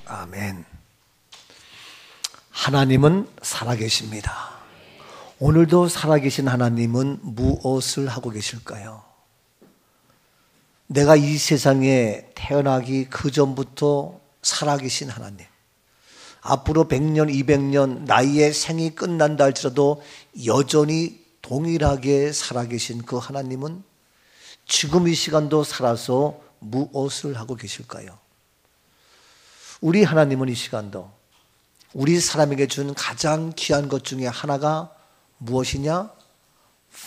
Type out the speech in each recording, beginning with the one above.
아멘. 하나님은 살아계십니다. 오늘도 살아계신 하나님은 무엇을 하고 계실까요? 내가 이 세상에 태어나기 그 전부터 살아계신 하나님, 앞으로 100년, 200년 나이의 생이 끝난다 할지라도 여전히 동일하게 살아계신 그 하나님은 지금 이 시간도 살아서 무엇을 하고 계실까요? 우리 하나님은 이 시간도 우리 사람에게 준 가장 귀한 것 중에 하나가 무엇이냐?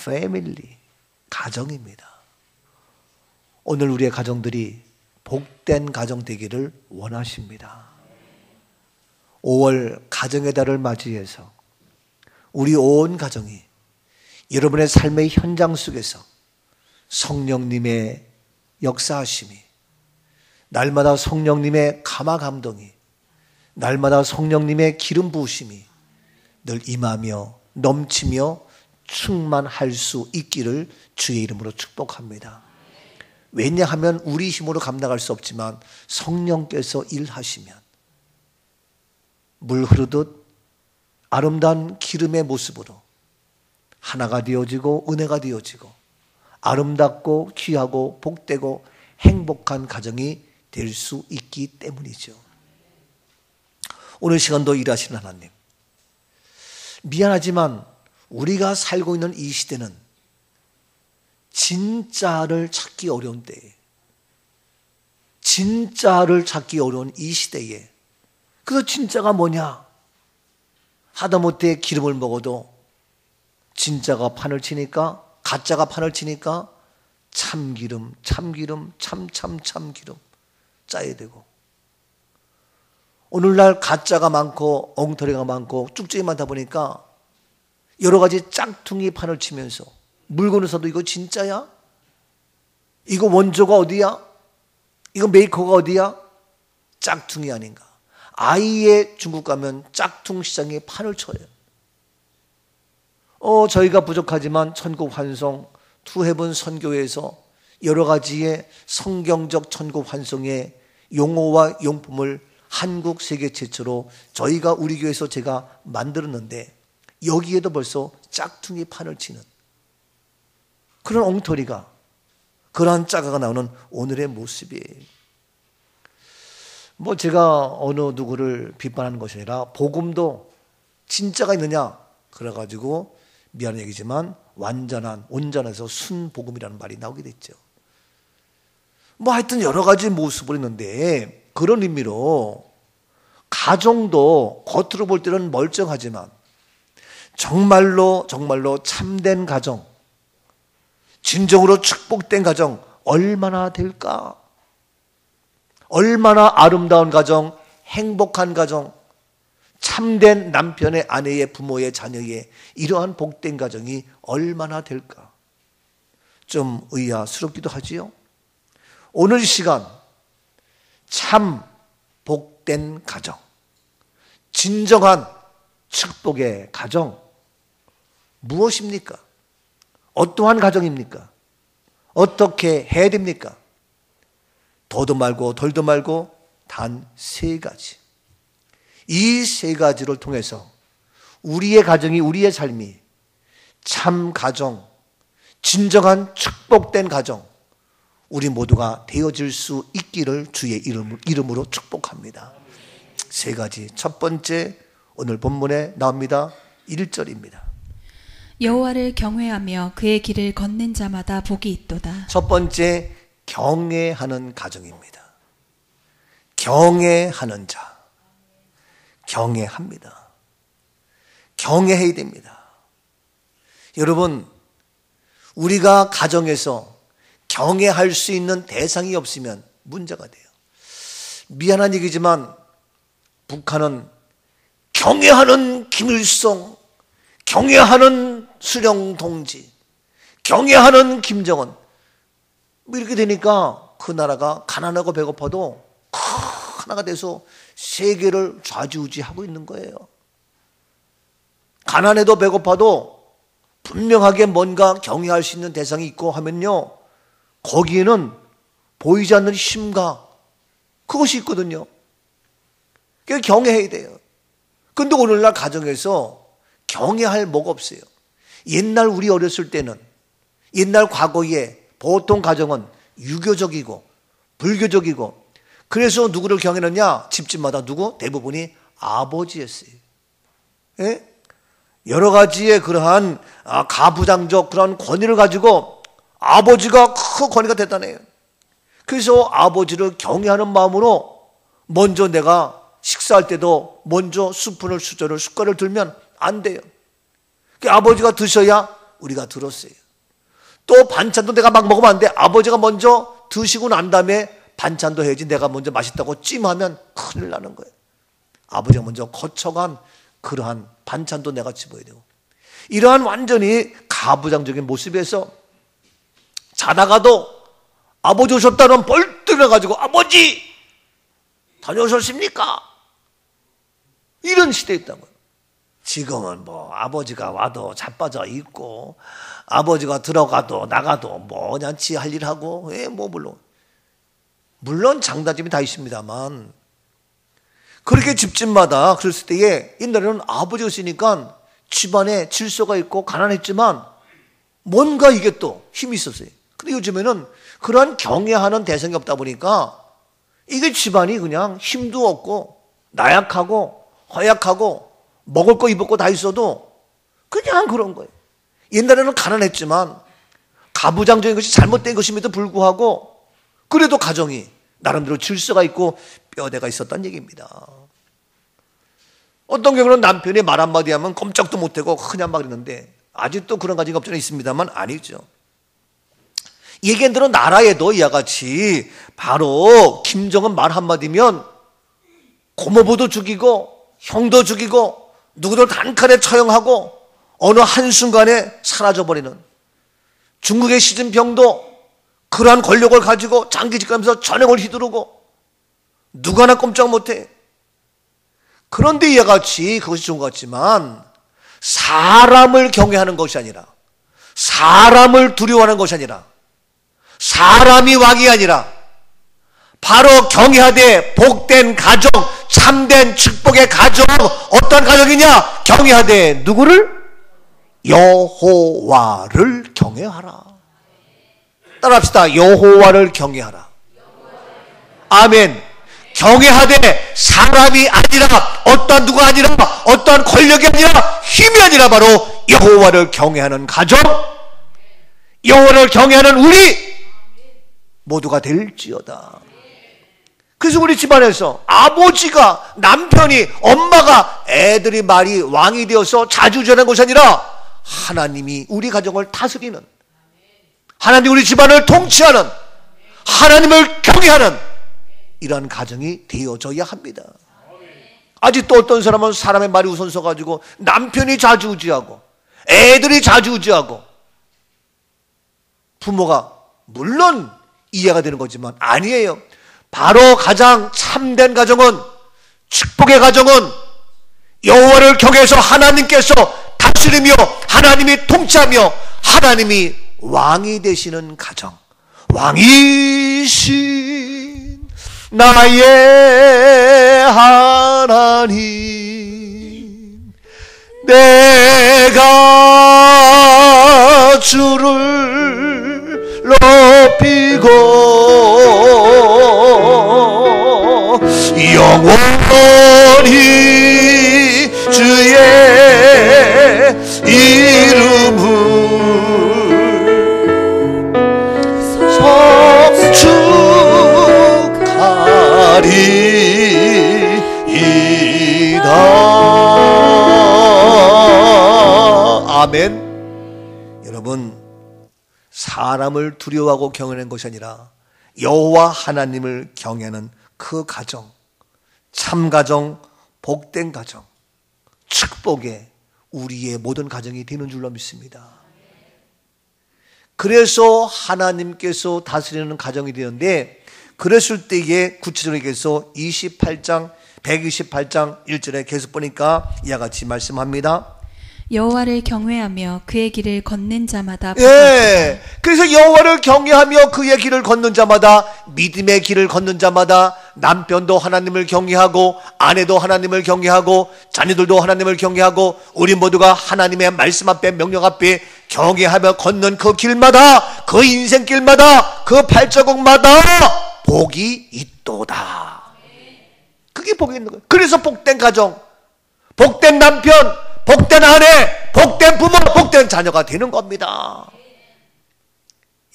패밀리, 가정입니다. 오늘 우리의 가정들이 복된 가정 되기를 원하십니다. 5월 가정의 달을 맞이해서 우리 온 가정이 여러분의 삶의 현장 속에서 성령님의 역사하심이, 날마다 성령님의 감화 감동이, 날마다 성령님의 기름 부으심이 늘 임하며 넘치며 충만할 수 있기를 주의 이름으로 축복합니다. 왜냐하면 우리 힘으로 감당할 수 없지만 성령께서 일하시면 물 흐르듯 아름다운 기름의 모습으로 하나가 되어지고 은혜가 되어지고 아름답고 귀하고 복되고 행복한 가정이 될 수 있기 때문이죠. 오늘 시간도 일하시는 하나님, 미안하지만 우리가 살고 있는 이 시대는 진짜를 찾기 어려운 때에, 진짜를 찾기 어려운 이 시대에, 그래서 진짜가 뭐냐? 하다못해 기름을 먹어도 진짜가 판을 치니까, 가짜가 판을 치니까 참기름 짜야 되고, 오늘날 가짜가 많고 엉터리가 많고 쭉쭉이 많다 보니까 여러 가지 짝퉁이 판을 치면서 물건에서도 이거 진짜야? 이거 원조가 어디야? 이거 메이커가 어디야? 짝퉁이 아닌가? 아예 중국 가면 짝퉁 시장에 판을 쳐요. 저희가 부족하지만 천국 환송 투헤븐 선교회에서 여러 가지의 성경적 천국 환송의 용어와 용품을 한국 세계 최초로 저희가 우리 교회에서 제가 만들었는데, 여기에도 벌써 짝퉁이 판을 치는 그런 엉터리가, 그러한 짜가가 나오는 오늘의 모습이에요. 제가 어느 누구를 비판하는 것이 아니라 복음도 진짜가 있느냐, 그래가지고 미안한 얘기지만 온전해서 순복음이라는 말이 나오게 됐죠. 하여튼 여러 가지 모습을 있는데, 그런 의미로 가정도 겉으로 볼 때는 멀쩡하지만 정말로 참된 가정, 진정으로 축복된 가정 얼마나 될까? 얼마나 아름다운 가정, 행복한 가정, 참된 남편의, 아내의, 부모의, 자녀의 이러한 복된 가정이 얼마나 될까? 좀 의아스럽기도 하지요. 오늘 시간 참 복된 가정, 진정한 축복의 가정 무엇입니까? 어떠한 가정입니까? 어떻게 해야 됩니까? 더도 말고 덜도 말고 단 3가지. 이 3가지를 통해서 우리의 가정이, 우리의 삶이 참 가정, 진정한 축복된 가정, 우리 모두가 되어질 수 있기를 주의 이름으로 축복합니다. 3가지. 첫 번째, 오늘 본문에 나옵니다. 1절입니다. 여호와를 경외하며 그의 길을 걷는 자마다 복이 있도다. 첫 번째, 경외하는 가정입니다. 경외하는 자. 경외합니다. 경외해야 됩니다. 여러분, 우리가 가정에서 경외할 수 있는 대상이 없으면 문제가 돼요. 미안한 얘기지만 북한은 경외하는 김일성, 경외하는 수령 동지, 경외하는 김정은, 이렇게 되니까 그 나라가 가난하고 배고파도 하나가 돼서 세계를 좌지우지하고 있는 거예요. 가난해도 배고파도 분명하게 뭔가 경외할 수 있는 대상이 있고 하면요, 거기에는 보이지 않는 힘과 그것이 있거든요. 그러니까 경외해야 돼요. 근데 오늘날 가정에서 경외할 뭐가 없어요. 옛날 우리 어렸을 때는, 옛날 과거에 보통 가정은 유교적이고 불교적이고, 그래서 누구를 경외하느냐? 집집마다 누구? 대부분이 아버지였어요. 예? 여러 가지의 그러한 가부장적 그런 권위를 가지고 아버지가 큰 권위가 대단해요. 그래서 아버지를 경외하는 마음으로 먼저 내가 식사할 때도 먼저 스푼을, 수저를, 숟가락을 들면 안 돼요. 아버지가 드셔야 우리가 들었어요. 또 반찬도 내가 막 먹으면 안 돼. 아버지가 먼저 드시고 난 다음에 반찬도 해야지. 내가 먼저 맛있다고 찜하면 큰일 나는 거예요. 아버지가 먼저 거쳐간 그러한 반찬도 내가 집어야 되고, 이러한 완전히 가부장적인 모습에서 자다가도 아버지 오셨다는 벌떡일어가지고 아버지 다녀오셨습니까? 이런 시대에 있다고요. 지금은 뭐 아버지가 와도 자빠져 있고, 아버지가 들어가도 나가도 뭐 그냥 지 할 일 하고, 뭐 물론 장단점이 다 있습니다만, 그렇게 집집마다 그랬을 때에 옛날에는 아버지가 있으니까 집안에 질서가 있고 가난했지만 뭔가 이게 또 힘이 있었어요. 근데 요즘에는 그러한 경외하는 대상이 없다 보니까 이게 집안이 그냥 힘도 없고 나약하고 허약하고 먹을 거 입을 거 다 있어도 그냥 그런 거예요. 옛날에는 가난했지만 가부장적인 것이 잘못된 것임에도 불구하고 그래도 가정이 나름대로 질서가 있고 뼈대가 있었다는 얘기입니다. 어떤 경우는 남편이 말 한마디 하면 꼼짝도 못하고 그냥 막 이러는데, 아직도 그런 가정이 없잖아 있습니다만 아니죠. 예견대로 나라에도 이와 같이 바로 김정은 말 한마디면 고모부도 죽이고 형도 죽이고 누구도 단칼에 처형하고 어느 한순간에 사라져버리는, 중국의 시진핑도 그러한 권력을 가지고 장기 집권하면서 전횡을 휘두르고 누구 하나 꼼짝 못해. 그런데 이와 같이 그것이 좋은 것 같지만 사람을 경외하는 것이 아니라, 사람을 두려워하는 것이 아니라, 사람이 왕이 아니라 바로 경외하되 복된 가정, 참된 축복의 가정, 어떤 가정이냐? 경외하되 누구를? 여호와를 경외하라. 따라합시다. 여호와를 경외하라. 아멘. 경외하되 사람이 아니라, 어떤 누가 아니라, 어떤 권력이 아니라, 힘이 아니라 바로 여호와를 경외하는 가정, 여호와를 경외하는 우리 모두가 될지어다. 그래서 우리 집안에서 아버지가, 남편이, 엄마가, 애들이 말이 왕이 되어서 자주전하는 것이 아니라 하나님이 우리 가정을 다스리는, 하나님이 우리 집안을 통치하는, 하나님을 경외하는 이러한 가정이 되어져야 합니다. 아직도 어떤 사람은 사람의 말이 우선서 가지고 남편이 좌지우지하고 애들이 좌지우지하고, 부모가 물론 이해가 되는 거지만 아니에요. 바로 가장 참된 가정은, 축복의 가정은 여호와를 경외해서 하나님께서 다스리며 하나님이 통치하며 하나님이 왕이 되시는 가정, 왕이신 나의 하나님, 내가 주를 높이고 영원히 주의 이름을 성축하리이다. 아멘. 여러분, 사람을 두려워하고 경외하는 것이 아니라 여호와 하나님을 경외하는 그 가정, 참 가정, 복된 가정, 축복의 우리의 모든 가정이 되는 줄로 믿습니다. 그래서 하나님께서 다스리는 가정이 되는데, 그랬을 때에 구체적으로 얘기해서 128장 1절에 계속 보니까 이와 같이 말씀합니다. 여호와를 경외하며 그의 길을 걷는 자마다 복이 예. 그래서 여호와를 경외하며 그의 길을 걷는 자마다, 믿음의 길을 걷는 자마다, 남편도 하나님을 경외하고 아내도 하나님을 경외하고 자녀들도 하나님을 경외하고 우리 모두가 하나님의 말씀 앞에, 명령 앞에 경외하며 걷는 그 길마다, 그 인생길마다, 그 발자국마다 복이 있도다. 그게 복이 있는 거예요. 그래서 복된 가정, 복된 남편, 복된 아내, 복된 부모, 복된 자녀가 되는 겁니다.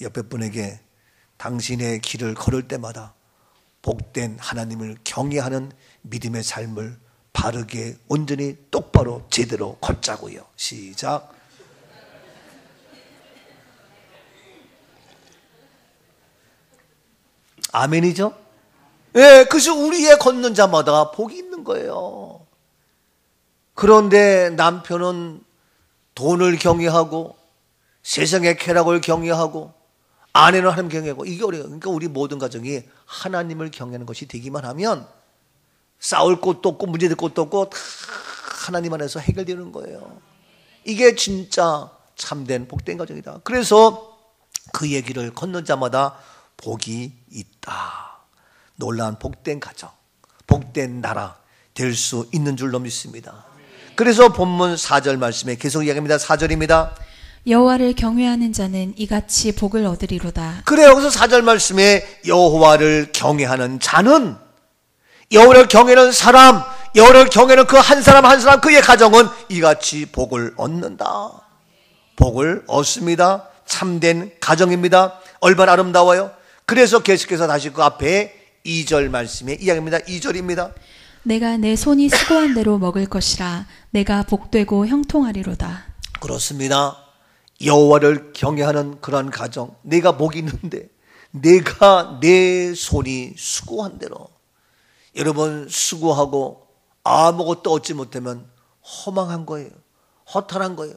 옆에 분에게 당신의 길을 걸을 때마다 복된 하나님을 경외하는 믿음의 삶을 바르게, 온전히, 똑바로, 제대로 걷자고요. 시작. 아멘이죠? 예, 그래서 우리의 걷는 자마다 복이 있는 거예요. 그런데 남편은 돈을 경외하고 세상의 쾌락을 경외하고 아내는 하나님 경외하고, 이게 어려워요. 그러니까 우리 모든 가정이 하나님을 경외하는 것이 되기만 하면 싸울 곳도 없고 문제될 곳도 없고 다 하나님 안에서 해결되는 거예요. 이게 진짜 참된 복된 가정이다. 그래서 그 얘기를 걷는 자마다 복이 있다. 놀라운 복된 가정, 복된 나라 될 수 있는 줄로 믿습니다. 그래서 본문 4절 말씀에 계속 이야기합니다. 4절입니다. 여호와를 경외하는 자는 이같이 복을 얻으리로다. 그래요. 그래서 4절 말씀에 여호와를 경외하는 자는, 여호와를 경외하는 사람, 여호와를 경외하는 그 한 사람 한 사람, 그의 가정은 이같이 복을 얻는다. 복을 얻습니다. 참된 가정입니다. 얼마나 아름다워요. 그래서 계속해서 다시 그 앞에 2절 말씀에 이야기합니다. 2절입니다. 내가 내 손이 수고한 대로 먹을 것이라. 내가 복되고 형통하리로다. 그렇습니다. 여호와를 경외하는 그런 가정, 내가 복이 있는데 내가 내 손이 수고한 대로. 여러분, 수고하고 아무것도 얻지 못하면 허망한 거예요. 허탈한 거예요.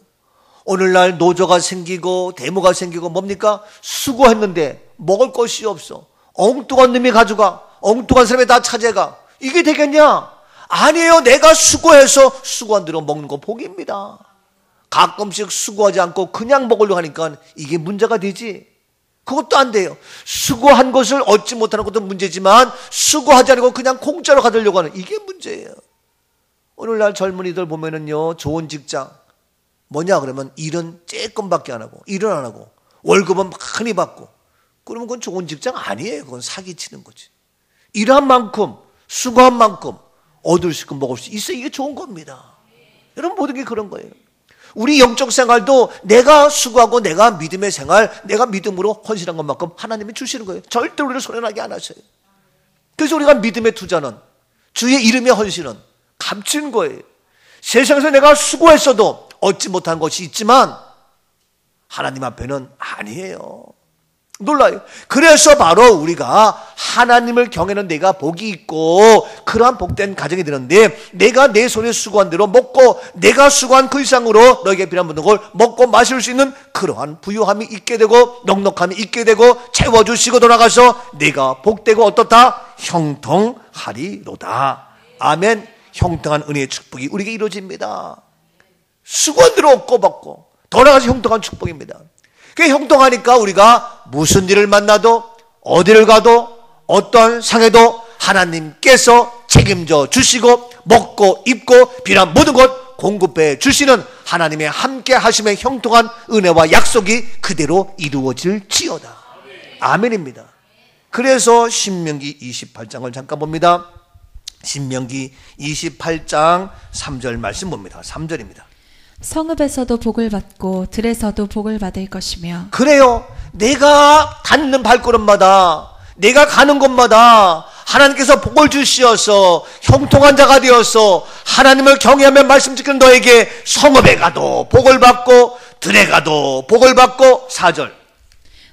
오늘날 노조가 생기고 데모가 생기고 뭡니까? 수고했는데 먹을 것이 없어. 엉뚱한 놈이 가져가, 엉뚱한 사람이 다 차지해가. 이게 되겠냐? 아니에요. 내가 수고해서 수고한 대로 먹는 거 복입니다. 가끔씩 수고하지 않고 그냥 먹으려고 하니까 이게 문제가 되지. 그것도 안 돼요. 수고한 것을 얻지 못하는 것도 문제지만 수고하지 않고 그냥 공짜로 가지려고 하는, 이게 문제예요. 오늘날 젊은이들 보면은요, 좋은 직장 뭐냐 그러면 일은 조금밖에 안 하고, 일은 안 하고 월급은 많이 받고, 그러면 그건 좋은 직장 아니에요. 그건 사기치는 거지. 일한 만큼, 수고한 만큼 얻을 수 있고 먹을 수 있어. 이게 좋은 겁니다. 여러분, 모든 게 그런 거예요. 우리 영적 생활도 내가 수고하고 내가 믿음의 생활, 내가 믿음으로 헌신한 것만큼 하나님이 주시는 거예요. 절대 우리를 손해나게 안 하셔요. 그래서 우리가 믿음의 투자는, 주의 이름의 헌신은 값진 거예요. 세상에서 내가 수고했어도 얻지 못한 것이 있지만 하나님 앞에는 아니에요. 놀라요. 그래서 바로 우리가 하나님을 경외하는 내가 복이 있고 그러한 복된 가정이 되는데, 내가 내 손에 수고한 대로 먹고 내가 수고한 그 이상으로 너에게 필요한 모든 걸 먹고 마실 수 있는 그러한 부유함이 있게 되고 넉넉함이 있게 되고 채워주시고 돌아가서 내가 복되고 어떻다? 형통하리로다. 아멘. 형통한 은혜의 축복이 우리에게 이루어집니다. 수고한 대로 얻고 받고 돌아가서 형통한 축복입니다. 그게 형통하니까 우리가 무슨 일을 만나도 어디를 가도 어떤 상해도 하나님께서 책임져 주시고 먹고 입고 필요한 모든 것 공급해 주시는 하나님의 함께 하심의 형통한 은혜와 약속이 그대로 이루어질지어다. 아멘입니다. 그래서 신명기 28장을 잠깐 봅니다. 신명기 28장 3절 말씀 봅니다. 3절입니다. 성읍에서도 복을 받고 들에서도 복을 받을 것이며. 그래요. 내가 닿는 발걸음마다, 내가 가는 곳마다 하나님께서 복을 주시어서 형통한 자가 되어서 하나님을 경외하며 말씀 지키는 너에게 성읍에 가도 복을 받고 들에 가도 복을 받고. 4절.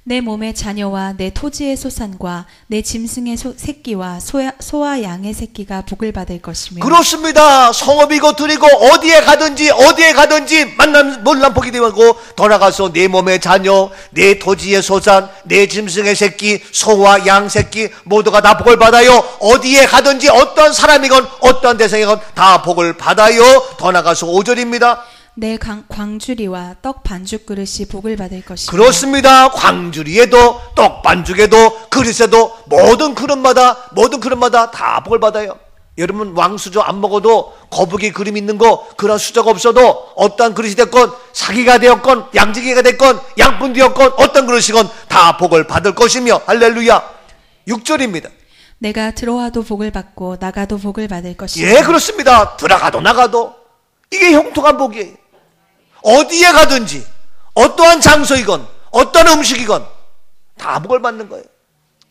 내 몸의 자녀와 내 토지의 소산과 내 짐승의 새끼와 소와 양의 새끼가 복을 받을 것이며. 그렇습니다. 성읍이고 들이고 어디에 가든지 만남 몰란 복이 되고 돌아가서 내 몸의 자녀, 내 토지의 소산, 내 짐승의 새끼, 소와 양 새끼 모두가 다 복을 받아요. 어디에 가든지 어떤 사람이건 어떤 대상이건 다 복을 받아요. 더 나가서 5절입니다. 내 광주리와 떡 반죽 그릇이 복을 받을 것이며 그렇습니다. 광주리에도 떡 반죽에도 그릇에도 모든 그릇마다 다 복을 받아요. 여러분 왕수저 안 먹어도 거북이 그림 있는 거 그런 수저가 없어도 어떠한 그릇이 됐건 사기가 되었건 양지기가 됐건 양푼 되었건 어떤 그릇이건 다 복을 받을 것이며 할렐루야. 6절입니다. 내가 들어와도 복을 받고 나가도 복을 받을 것이며 예, 그렇습니다. 들어가도 나가도 이게 형통한 복이에요. 어디에 가든지 어떠한 장소이건 어떤 음식이건 다 복을 받는 거예요.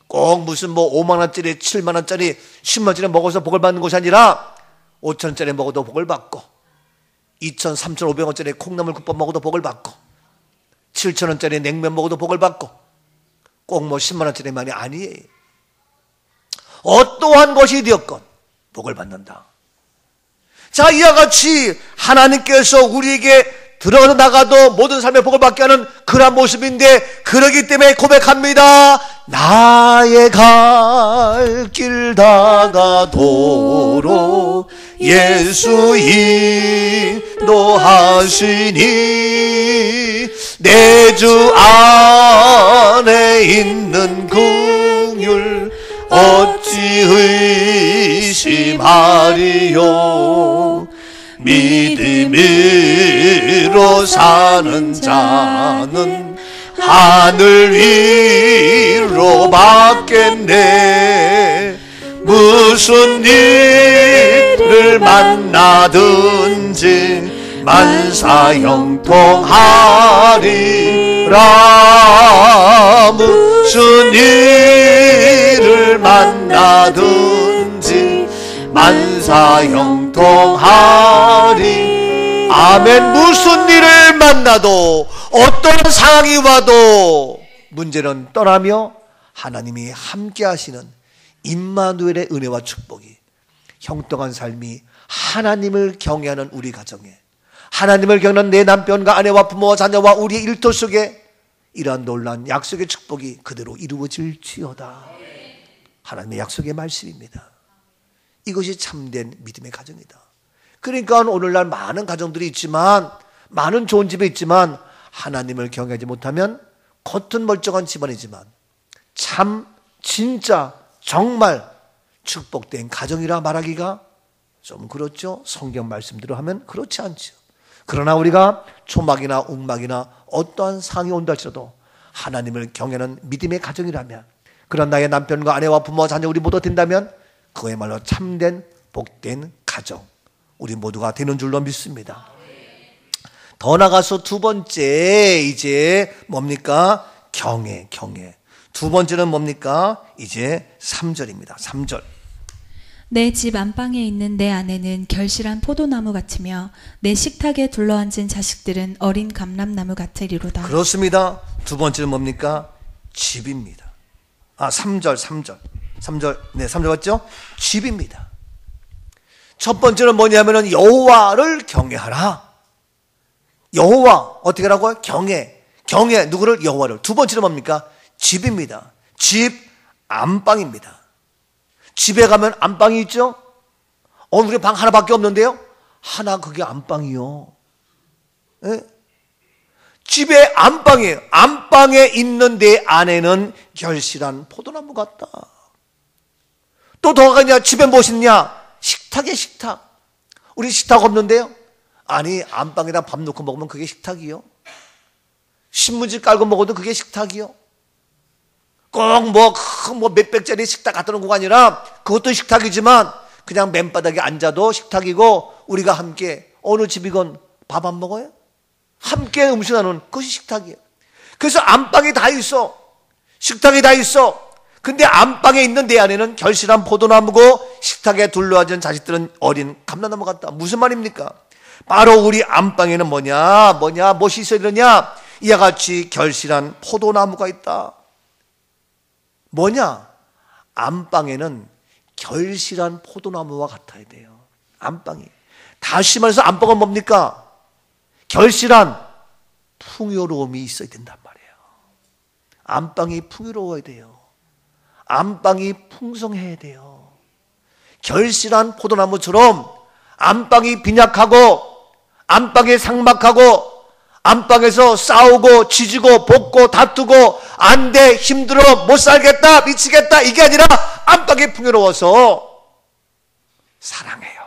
꼭 무슨 뭐 5만 원짜리 7만 원짜리 10만 원짜리 먹어서 복을 받는 것이 아니라 5천 원짜리 먹어도 복을 받고 2천 3,500원짜리 콩나물 국밥 먹어도 복을 받고 7천 원짜리 냉면 먹어도 복을 받고 꼭 뭐 10만 원짜리만이 아니에요. 어떠한 것이 되었건 복을 받는다. 자, 이와 같이 하나님께서 우리에게 들어가도 나가도 모든 삶의 복을 받게 하는 그런 모습인데, 그러기 때문에 고백합니다. 나의 갈 길 다가도록 예수 인도하시니 내 주 안에 있는 긍휼 어찌 의심하리요. 믿음으로 사는 자는 하늘 위로 받겠네. 무슨 일을 만나든지 만사형통하리라. 무슨 일을 만나든지 만사형통하리. 아멘. 무슨 일을 만나도 어떤 상황이 와도 문제는 떠나며 하나님이 함께 하시는 임마누엘의 은혜와 축복이 형통한 삶이 하나님을 경외하는 우리 가정에, 하나님을 경외하는 내 남편과 아내와 부모와 자녀와 우리의 일터 속에 이러한 놀라운 약속의 축복이 그대로 이루어질지어다. 하나님의 약속의 말씀입니다. 이것이 참된 믿음의 가정이다. 그러니까 오늘날 많은 가정들이 있지만, 많은 좋은 집에 있지만 하나님을 경외하지 못하면 겉은 멀쩡한 집안이지만 참 진짜 정말 축복된 가정이라 말하기가 좀 그렇죠. 성경 말씀대로 하면 그렇지 않죠. 그러나 우리가 초막이나 움막이나 어떠한 상이 온다 할지라도 하나님을 경외하는 믿음의 가정이라면, 그런 나의 남편과 아내와 부모와 자녀 우리 모두 된다면 그야말로 참된 복된 가정 우리 모두가 되는 줄로 믿습니다. 더 나가서 두 번째 이제 뭡니까? 경외. 두 번째는 뭡니까? 이제 3절입니다. 3절. 내 집 안방에 있는 내 아내는 결실한 포도나무 같으며 내 식탁에 둘러앉은 자식들은 어린 감람나무 같으리로다. 그렇습니다. 두 번째는 뭡니까? 집입니다. 3절. 네, 3절 맞죠? 집입니다. 첫 번째는 뭐냐면은 여호와를 경외하라. 여호와 어떻게 하라고요? 경외 누구를? 여호와를. 두 번째는 뭡니까? 집입니다. 집 안방입니다. 집에 가면 안방이 있죠? 우리 방 하나밖에 없는데요? 하나, 그게 안방이요. 예? 집에 안방이에요. 안방에 있는 내 아내는 결실한 포도나무 같다. 또 더 가냐? 집에 무엇이 있냐? 식탁에 식탁. 우리 식탁 없는데요? 아니, 안방에다 밥 넣고 먹으면 그게 식탁이요. 신문지 깔고 먹어도 그게 식탁이요. 꼭 뭐 몇백짜리 식탁 갖다 놓은 거 아니라 그것도 식탁이지만 그냥 맨바닥에 앉아도 식탁이고, 우리가 함께 어느 집이건 밥 안 먹어요? 함께 음식 나누는 그것이 식탁이에요. 그래서 안방에 다 있어. 식탁에 다 있어. 근데 안방에 있는 내 아내는 결실한 포도나무고 식탁에 둘러앉은 자식들은 어린 감람나무 같다. 무슨 말입니까? 바로 우리 안방에는 무엇이 있어야 되느냐? 이와 같이 결실한 포도나무가 있다. 뭐냐? 안방에는 결실한 포도나무와 같아야 돼요. 안방이. 다시 말해서 안방은 뭡니까? 결실한 풍요로움이 있어야 된단 말이에요. 안방이 풍요로워야 돼요. 안방이 풍성해야 돼요. 결실한 포도나무처럼 안방이 빈약하고 안방에 삭막하고 안방에서 싸우고 지지고 볶고 다투고 안 돼, 힘들어, 못 살겠다, 미치겠다, 이게 아니라 안방이 풍요로워서 사랑해요,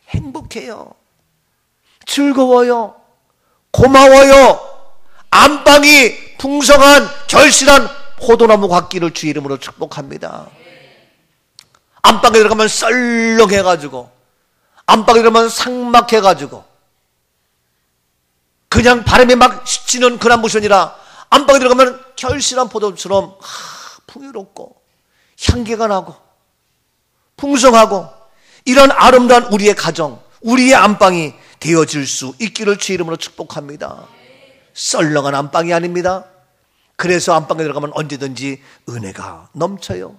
행복해요, 즐거워요, 고마워요. 안방이 풍성한 결실한 포도나무 같기를 주의 이름으로 축복합니다. 안방에 들어가면 썰렁해가지고, 안방에 들어가면 삭막해가지고, 그냥 바람이 막 씻지는 그런 모습이 아니라 안방에 들어가면 결실한 포도처럼 풍요롭고 향기가 나고 풍성하고, 이런 아름다운 우리의 가정, 우리의 안방이 되어질 수 있기를 주의 이름으로 축복합니다. 썰렁한 안방이 아닙니다. 그래서 안방에 들어가면 언제든지 은혜가 넘쳐요.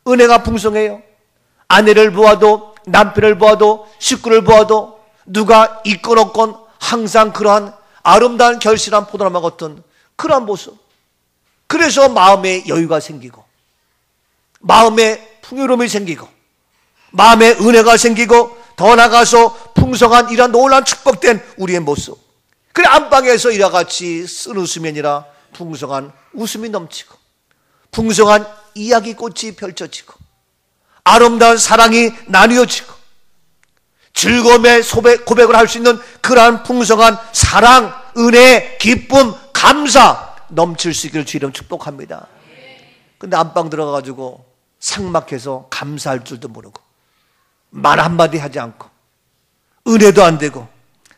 은혜가 풍성해요. 아내를 보아도, 남편을 보아도, 식구를 보아도, 누가 있건 없건 항상 그러한 아름다운 결실한 포도나무 같은 그러한 모습. 그래서 마음에 여유가 생기고, 마음에 풍요로움이 생기고, 마음에 은혜가 생기고, 더 나아가서 풍성한 이러한 놀라운 축복된 우리의 모습. 그래, 안방에서 이와 같이 쓴 웃음이 아니라 풍성한 웃음이 넘치고, 풍성한 이야기꽃이 펼쳐지고, 아름다운 사랑이 나뉘어지고, 즐거움의 고백을 할 수 있는 그러한 풍성한 사랑, 은혜, 기쁨, 감사 넘칠 수 있기를 주의 이름 축복합니다. 근데 안방 들어가가지고 삭막해서 감사할 줄도 모르고, 말 한마디 하지 않고, 은혜도 안 되고,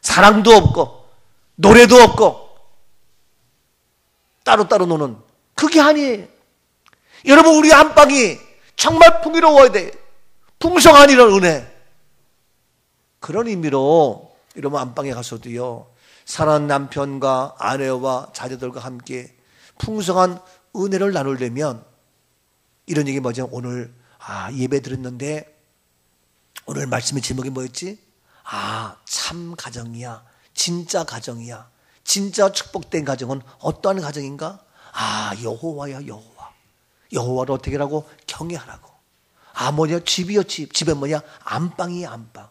사랑도 없고, 노래도 없고, 따로따로 노는, 그게 아니에요. 여러분, 우리 안방이 정말 풍요로워야 돼요. 풍성한 이런 은혜. 그런 의미로 여러분, 안방에 가서도요, 사랑하는 남편과 아내와 자녀들과 함께 풍성한 은혜를 나누려면, 이런 얘기 뭐죠? 오늘 예배 드렸는데 오늘 말씀의 제목이 뭐였지? 참 가정이야, 진짜 가정이야. 진짜 축복된 가정은 어떠한 가정인가? 여호와야, 여호와. 여호와를 어떻게 하라고? 경외하라고. 뭐냐? 집이요, 집. 집에 뭐냐? 안방이야, 안방.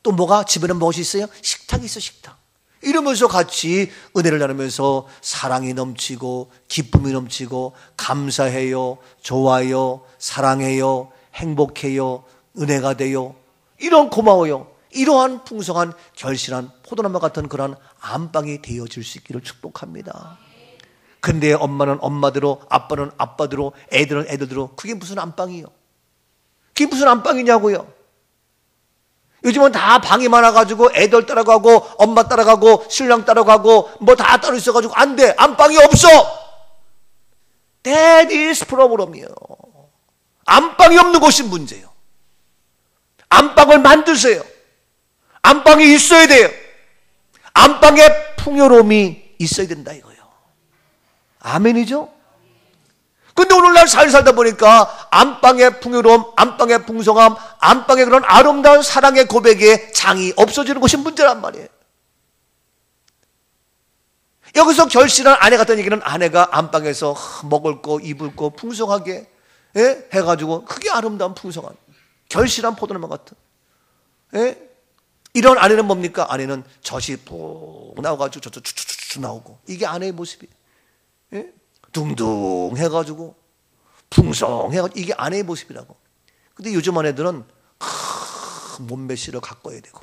또 뭐가? 집에는 무엇이 있어요? 식탁이 있어, 식탁. 이러면서 같이 은혜를 나누면서 사랑이 넘치고, 기쁨이 넘치고, 감사해요, 좋아요, 사랑해요, 행복해요, 은혜가 돼요, 이런 고마워요, 이러한 풍성한 결실한 포도나무 같은 그런 안방이 되어질 수 있기를 축복합니다. 근데 엄마는 엄마대로, 아빠는 아빠대로, 애들은 애들대로, 그게 무슨 안방이요? 그게 무슨 안방이냐고요? 요즘은 다 방이 많아가지고 애들 따라가고 엄마 따라가고 신랑 따라가고 뭐 다 따로 있어가지고 안 돼. 안방이 없어. That is problem이에요. 안방이 없는 것이 문제예요. 안방을 만드세요. 안방이 있어야 돼요. 안방에 풍요로움이 있어야 된다 이거예요. 아멘이죠? 근데 오늘날 살다 보니까 안방의 풍요로움, 안방의 풍성함, 안방의 그런 아름다운 사랑의 고백에 장이 없어지는 것이 문제란 말이에요. 여기서 결실한 아내 같은 얘기는 아내가 안방에서 먹을 거, 입을 거 풍성하게 해가지고, 그게 아름다운 풍성한 결실한 포도나무 같은, 이런 아내는 뭡니까? 아내는 젖이 푹 나와가지고 저쪽 추추추 나오고, 이게 아내의 모습이에요. 둥둥 해가지고 풍성해가지고, 이게 아내의 모습이라고. 근데 요즘 아내들은 몸매씨를 가꿔야 되고,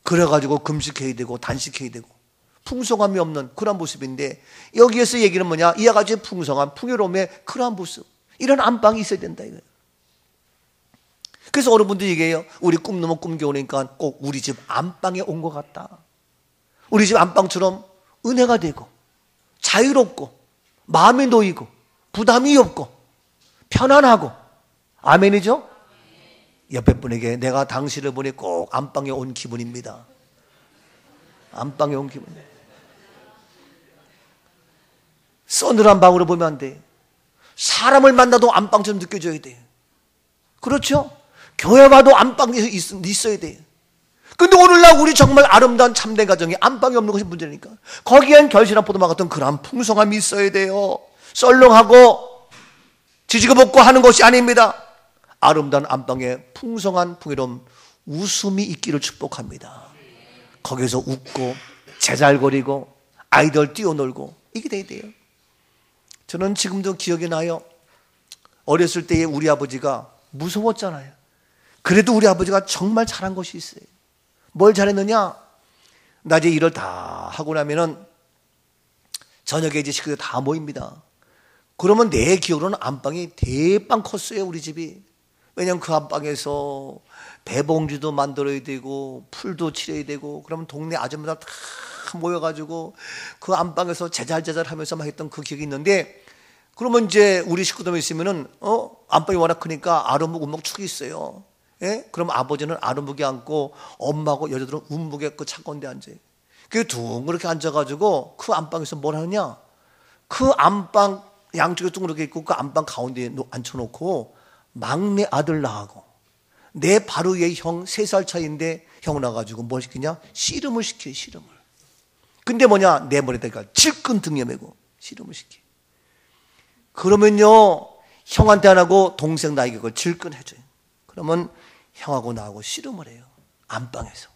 그래가지고 금식해야 되고 단식해야 되고, 풍성함이 없는 그런 모습인데, 여기에서 얘기는 뭐냐? 이와 같이 풍성한 풍요로움의 그러한 모습, 이런 안방이 있어야 된다 이거예요. 그래서 어느 분들이 얘기해요. 우리 꿈 넘어 꿈겨오니까 꼭 우리 집 안방에 온 것 같다. 우리 집 안방처럼 은혜가 되고 자유롭고 마음이 놓이고 부담이 없고 편안하고. 아멘이죠? 옆에 분에게 내가 당신을 보니 꼭 안방에 온 기분입니다. 안방에 온 기분. 서늘한 방으로 보면 안 돼. 사람을 만나도 안방처럼 느껴져야 돼. 그렇죠? 교회 와도 안방이 있어야 돼. 근데 오늘날 우리 정말 아름다운 참된 가정이 안방이 없는 것이 문제니까, 거기엔 결실한 포도나무 같은 그런 풍성함이 있어야 돼요. 썰렁하고 지지고 볶고 하는 것이 아닙니다. 아름다운 안방에 풍성한 풍요로움, 웃음이 있기를 축복합니다. 거기서 웃고 제잘거리고 아이들 뛰어놀고 이게 돼야 돼요. 저는 지금도 기억이 나요. 어렸을 때에 우리 아버지가 무서웠잖아요. 그래도 우리 아버지가 정말 잘한 것이 있어요. 뭘 잘했느냐? 낮에 일을 다 하고 나면은 저녁에 이제 식구들 다 모입니다. 그러면 내 기억으로는 안방이 대빵 컸어요, 우리 집이. 왜냐면 그 안방에서 배봉지도 만들어야 되고 풀도 칠해야 되고, 그러면 동네 아줌마들 다 모여가지고 그 안방에서 제잘제잘 하면서 막 했던 그 기억이 있는데, 그러면 이제 우리 식구들 있으면은 안방이 워낙 크니까 아랫목 운목 축이 있어요. 예? 그럼 아버지는 아랫목에 앉고 엄마하고 여자들은 운목에 그 창가운데 앉아요. 그 둥그렇게 앉아가지고 그 안방에서 뭘 하느냐? 그 안방 양쪽에 둥그렇게 있고 그 안방 가운데에 앉혀놓고 막내 아들 나하고 내 바로 위에 형 3살 차이인데 형 나가지고 뭘 시키냐? 씨름을 시켜요, 씨름을. 근데 뭐냐? 내 머리에다가 질끈 등에 메고 씨름을 시켜. 그러면요, 형한테 안 하고 동생 나에게 그걸 질끈 해줘요. 그러면 형하고 나하고 씨름을 해요, 안방에서.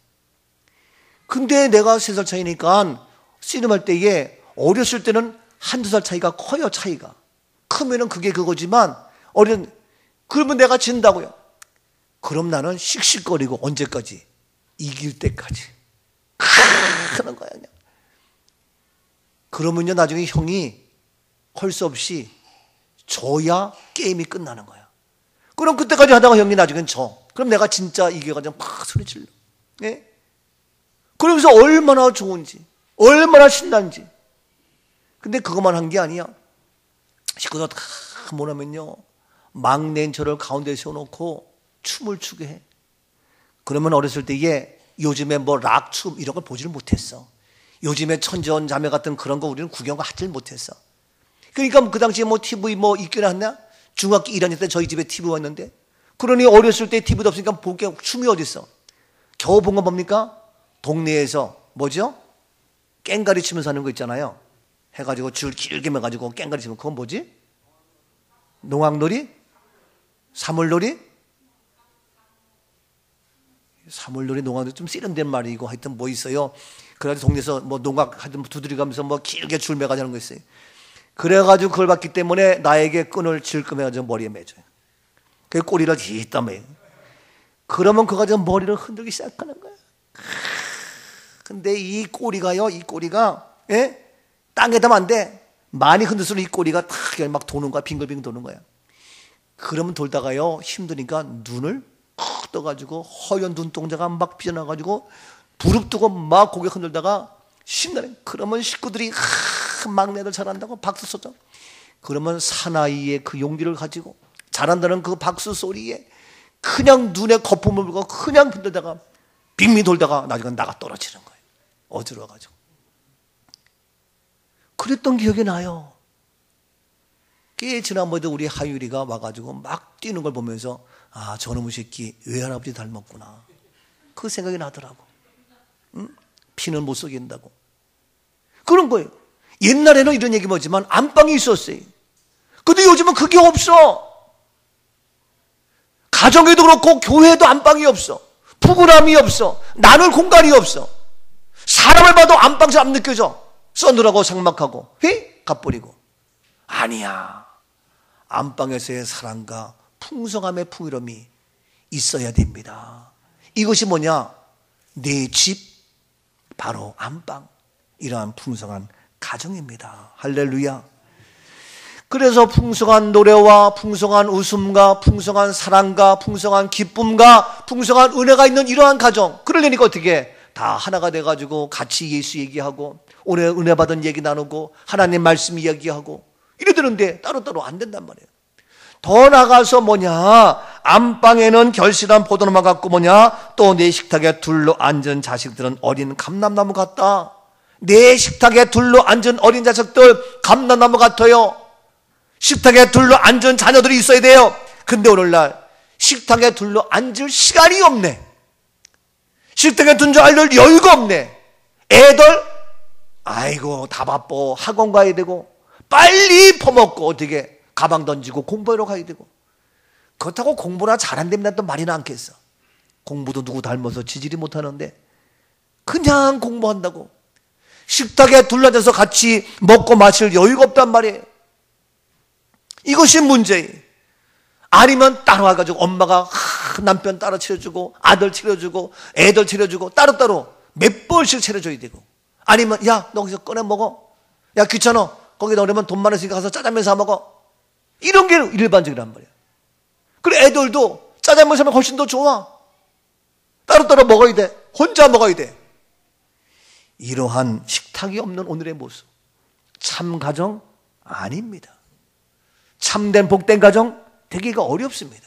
근데 내가 3살 차이니까 씨름할 때에 어렸을 때는 1-2살 차이가 커요, 차이가. 크면은 그게 그거지만 그러면 내가 진다고요. 그럼 나는 씩씩거리고 언제까지? 이길 때까지. 그런 거야, 그냥. 그러면요, 나중에 형이 할 수 없이 져야 게임이 끝나는 거야. 그럼 그때까지 하다가 형이 나중엔 져. 그럼 내가 진짜 이겨가지고 막 소리질러. 예? 그러면서 얼마나 좋은지, 얼마나 신난지. 근데 그것만 한 게 아니야. 식구들 다 모나면요, 막내인 저를 가운데 세워놓고 춤을 추게 해. 그러면 어렸을 때에 요즘에 뭐 락춤 이런 걸 보지를 못했어. 요즘에 천지연자매 같은 그런 거 우리는 구경하지를 못했어. 그러니까 그 당시에 뭐 TV 뭐 있긴 했나? 중학교 1학년 때 저희 집에 TV 왔는데, 그러니 어렸을 때 TV도 없으니까 볼 게 춤이 어디 있어? 겨우 본 건 뭡니까? 동네에서 뭐죠? 깽가리 치면서 하는 거 있잖아요. 해가지고 줄 길게 매가지고 깽가리 치면 그건 뭐지? 농악놀이? 사물놀이? 사물놀이, 농악놀이 좀 세련된 말이고 하여튼 뭐 있어요. 그래가지고 동네에서 뭐 농악 하여튼 두드려가면서 뭐 길게 줄 매가지고 하는 거 있어요. 그래가지고 그걸 봤기 때문에 나에게 끈을 질끈해가지고 머리에 매줘요. 그 꼬리를 뒤따 매요. 그러면 그거 가지고 머리를 흔들기 시작하는 거야. 근데 이 꼬리가요, 이 꼬리가, 예? 땅에 닿으면 안 돼. 많이 흔들수록 이 꼬리가 탁 막 도는 거야. 빙글빙글 도는 거야. 그러면 돌다가요, 힘드니까 눈을 콕 떠가지고 허연 눈동자가 막 삐져나가지고 부릅뜨고 막 고개 흔들다가 신나네. 그러면 식구들이 막내들 잘한다고 박수 쏘죠. 그러면 사나이의 그 용기를 가지고 잘한다는 그 박수 소리에 그냥 눈에 거품을 불고 그냥 흔들다가 빙빙 돌다가 나중에 나가 떨어지는 거예요. 어지러워가지고. 그랬던 기억이 나요. 꽤 지난번에도 우리 하율이가 와가지고 막 뛰는 걸 보면서 아, 저놈의 새끼 외할아버지 닮았구나. 그 생각이 나더라고. 응? 피는 못 속인다고. 그런 거예요. 옛날에는 이런 얘기 뭐지만 안방이 있었어요. 근데 요즘은 그게 없어. 가정에도 그렇고 교회에도 안방이 없어. 푸근함이 없어. 나눌 공간이 없어. 사람을 봐도 안방처럼 안 느껴져. 써느라고 상막하고 갚버리고. 아니야. 안방에서의 사랑과 풍성함의 풍요로움이 있어야 됩니다. 이것이 뭐냐? 내 집, 바로 안방. 이러한 풍성한 가정입니다. 할렐루야. 그래서 풍성한 노래와 풍성한 웃음과 풍성한 사랑과 풍성한 기쁨과 풍성한 은혜가 있는 이러한 가정, 그러려니까 어떻게 다 하나가 돼가지고 같이 예수 얘기하고 오늘 은혜 받은 얘기 나누고 하나님 말씀 이야기하고 이래 되는데 따로따로 안 된단 말이에요. 더 나가서 뭐냐, 안방에는 결실한 포도나무 같고 뭐냐, 또 내 식탁에 둘러 앉은 자식들은 어린 감람나무 같다. 내 식탁에 둘러 앉은 어린 자식들 감람나무 같아요. 식탁에 둘러 앉은 자녀들이 있어야 돼요. 근데 오늘날 식탁에 둘러 앉을 시간이 없네. 식탁에 둔 알들 여유가 없네. 애들 아이고 다 바빠. 학원 가야 되고 빨리 퍼먹고 어떻게 가방 던지고 공부하러 가야 되고. 그렇다고 공부나 잘한다면 또 말이나 않겠어. 공부도 누구 닮아서 지질이 못하는데 그냥 공부한다고 식탁에 둘러앉아서 같이 먹고 마실 여유가 없단 말이에요. 이것이 문제예요. 아니면 따라와가지고 엄마가 남편 따로 차려주고 아들 차려주고 애들 차려주고 따로따로 몇 번씩 차려줘야 되고, 아니면 야 너 거기서 꺼내 먹어, 야 귀찮아 거기다 오려면 돈 많으니까 가서 짜장면 사 먹어, 이런 게 일반적이란 말이에요. 그리고 애들도 짜장면 사면 훨씬 더 좋아. 따로따로 먹어야 돼. 혼자 먹어야 돼. 이러한 식탁이 없는 오늘의 모습, 참 가정 아닙니다. 참된 복된 가정 되기가 어렵습니다.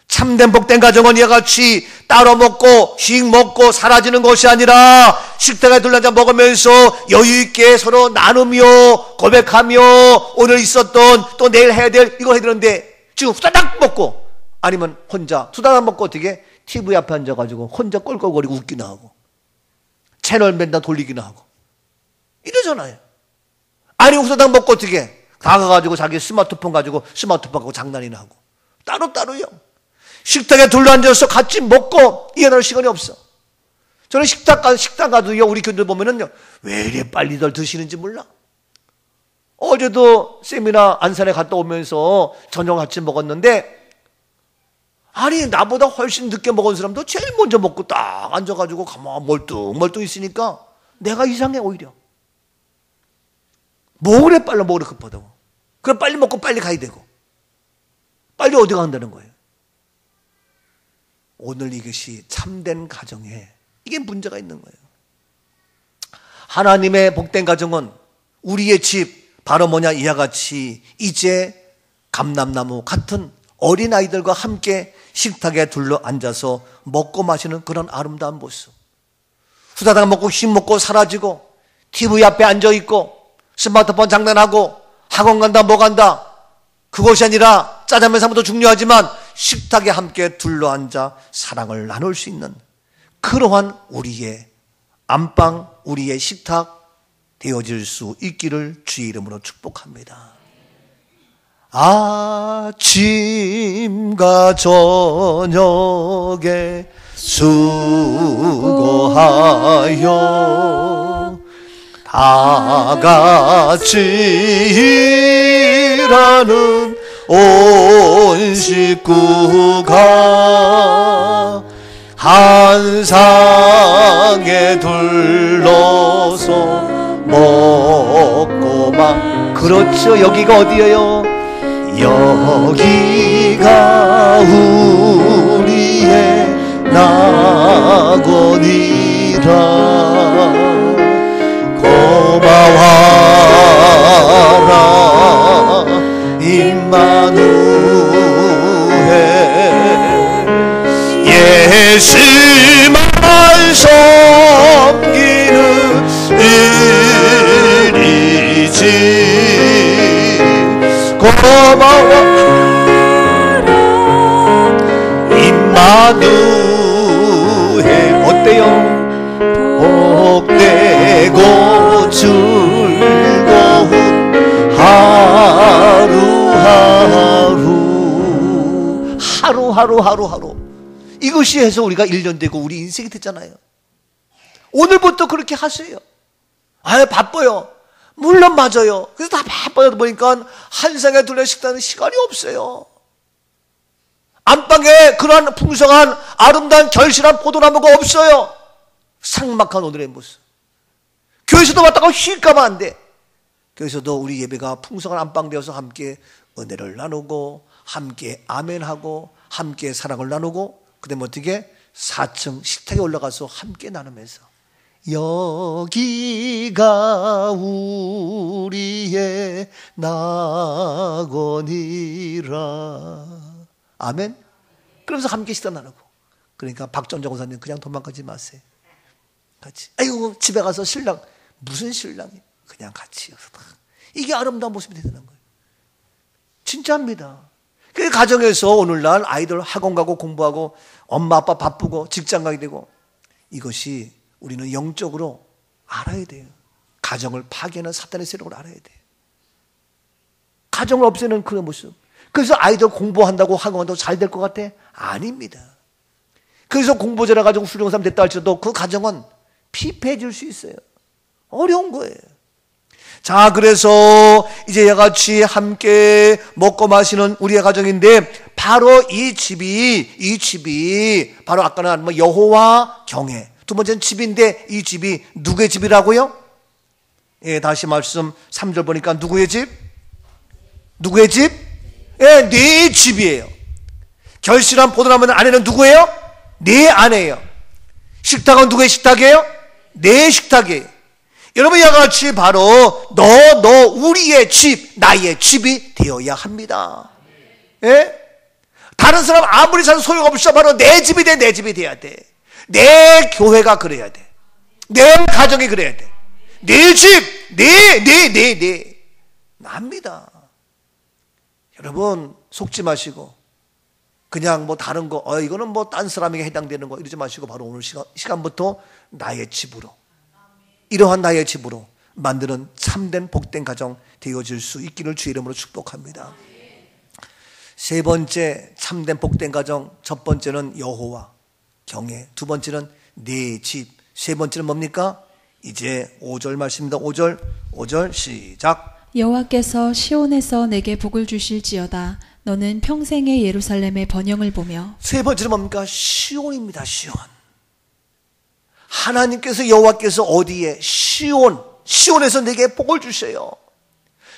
참된 복된 가정은 이와 같이 따로 먹고 씩 먹고 사라지는 것이 아니라 식탁에 둘러앉아 먹으면서 여유 있게 서로 나누며 고백하며 오늘 있었던 또 내일 해야 될 이거 해야 되는데 지금 후다닥 먹고, 아니면 혼자 후다닥 먹고 어떻게 TV 앞에 앉아가지고 혼자 껄껄거리고 웃기나 하고 채널 맨날 돌리기나 하고 이러잖아요. 아니 후다닥 먹고 어떻게 다가가지고 자기 스마트폰 가지고 스마트폰 갖고 장난이나 하고 따로따로요. 식탁에 둘러앉아서 같이 먹고 이해할 시간이 없어. 저는 식당 가도요, 우리 교인들 보면은요, 왜 이래 빨리들 드시는지 몰라. 어제도 세미나 안산에 갔다 오면서 저녁 같이 먹었는데, 아니 나보다 훨씬 늦게 먹은 사람도 제일 먼저 먹고 딱 앉아가지고 가만 멀뚱멀뚱 있으니까 내가 이상해. 오히려 뭐 그래 빨리 먹으러 급하다고. 그럼 빨리 먹고 빨리 가야 되고 빨리 어디 간다는 거예요. 오늘 이것이 참된 가정에 이게 문제가 있는 거예요. 하나님의 복된 가정은 우리의 집 바로 뭐냐, 이와 같이 이제 감람나무 같은 어린아이들과 함께 식탁에 둘러 앉아서 먹고 마시는 그런 아름다운 모습. 후다닥 먹고 힘 먹고 사라지고 TV 앞에 앉아있고 스마트폰 장난하고 학원 간다 뭐 간다, 그것이 아니라 짜장면 사면도 중요하지만 식탁에 함께 둘러앉아 사랑을 나눌 수 있는 그러한 우리의 안방, 우리의 식탁 되어질 수 있기를 주의 이름으로 축복합니다. 아침과 저녁에 수고하여 다 같이 일하는 온 식구가 한 상에 둘러서 먹고 막, 그렇죠. 여기가 어디예요? 여기가 우리의 낙원이라. 고마워라 임마누엘, 예수만 섬기는 일이지. 고마워라 임마누엘. 어때요? 복되고 즐거운 하루하루 이것이 해서 우리가 1년 되고 우리 인생이 됐잖아요. 오늘부터 그렇게 하세요. 아유 바빠요. 물론 맞아요. 그래서 다 바빠다 보니까 한 상에 둘러 식사하는 시간이 없어요. 안방에 그러한 풍성한 아름다운 결실한 포도나무가 없어요. 삭막한 오늘의 모습. 교회에서도 왔다가 쉴까봐 안 돼. 교회에서도 우리 예배가 풍성한 안방 되어서 함께 은혜를 나누고 함께 아멘하고 함께 사랑을 나누고, 그다음에 어떻게 4층 식탁에 올라가서 함께 나누면서 여기가 우리의 낙원이라. 아멘. 그러면서 함께 식사 나누고. 그러니까 박전정 권사님 그냥 도망가지 마세요. 같이. 아이고 집에 가서 신랑, 무슨 신랑이, 그냥 같이. 이게 아름다운 모습이 되는 거예요. 진짜입니다. 그 가정에서 오늘날 아이들 학원 가고 공부하고 엄마 아빠 바쁘고 직장 가게 되고, 이것이 우리는 영적으로 알아야 돼요. 가정을 파괴하는 사탄의 세력을 알아야 돼요. 가정을 없애는 그런 모습. 그래서 아이들 공부한다고 학원 간다고 잘 될 것 같아? 아닙니다. 그래서 공부 잘해가지고 훌륭한 사람 됐다 할지라도 그 가정은 피폐해질 수 있어요. 어려운 거예요. 자, 그래서 이제 이같이 함께 먹고 마시는 우리의 가정인데, 바로 이 집이 바로 아까는 뭐 여호와 경외, 두 번째는 집인데, 이 집이 누구의 집이라고요? 예, 다시 말씀 3절 보니까 누구의 집? 누구의 집? 예, 네 집이에요. 결실한 포도나무 안에는 누구예요? 네 아내예요. 식탁은 누구의 식탁이에요? 네 식탁이에요. 여러분, 이와 같이 바로 너 우리의 집, 나의 집이 되어야 합니다. 예? 다른 사람 아무리 잘 소용없어. 바로 내 집이 돼. 내 집이 돼야 돼. 내 교회가 그래야 돼. 내 가정이 그래야 돼. 내 집, 납니다. 여러분, 속지 마시고 그냥 뭐 다른 거, 이거는 뭐 딴 사람에게 해당되는 거 이러지 마시고, 바로 오늘 시간부터 나의 집으로, 이러한 나의 집으로 만드는 참된 복된 가정 되어질 수 있기를 주의 이름으로 축복합니다. 세 번째 참된 복된 가정, 첫 번째는 여호와 경외, 두 번째는 내 집, 세 번째는 뭡니까? 이제 5절 말씀입니다. 5절 시작. 여호와께서 시온에서 내게 복을 주실지어다. 너는 평생의 예루살렘의 번영을 보며. 세 번째는 뭡니까? 시온입니다. 시온. 하나님께서, 여호와께서 어디에? 시온에서 내게 복을 주세요.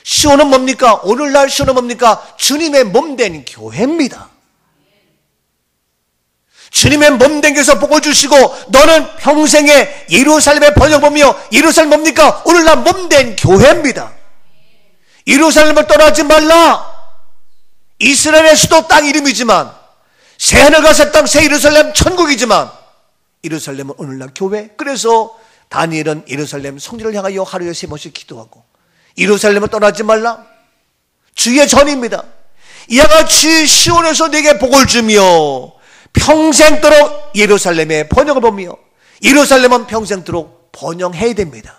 시온은 뭡니까? 오늘날 시온은 뭡니까? 주님의 몸된 교회입니다. 주님의 몸된 교회에서 복을 주시고, 너는 평생에 예루살렘의 번영 보며, 예루살렘 뭡니까? 오늘날 몸된 교회입니다. 예루살렘을 떠나지 말라. 이스라엘의 수도 땅 이름이지만, 새하늘과 새 땅 새 예루살렘 천국이지만, 예루살렘은 오늘날 교회. 그래서 다니엘은 예루살렘 성전을 향하여 하루에 3번씩 기도하고, 예루살렘을 떠나지 말라. 주의 전입니다. 이와 같이 시온에서 내게 복을 주며 평생도록 예루살렘의 번영을 보며, 예루살렘은 평생도록 번영해야 됩니다.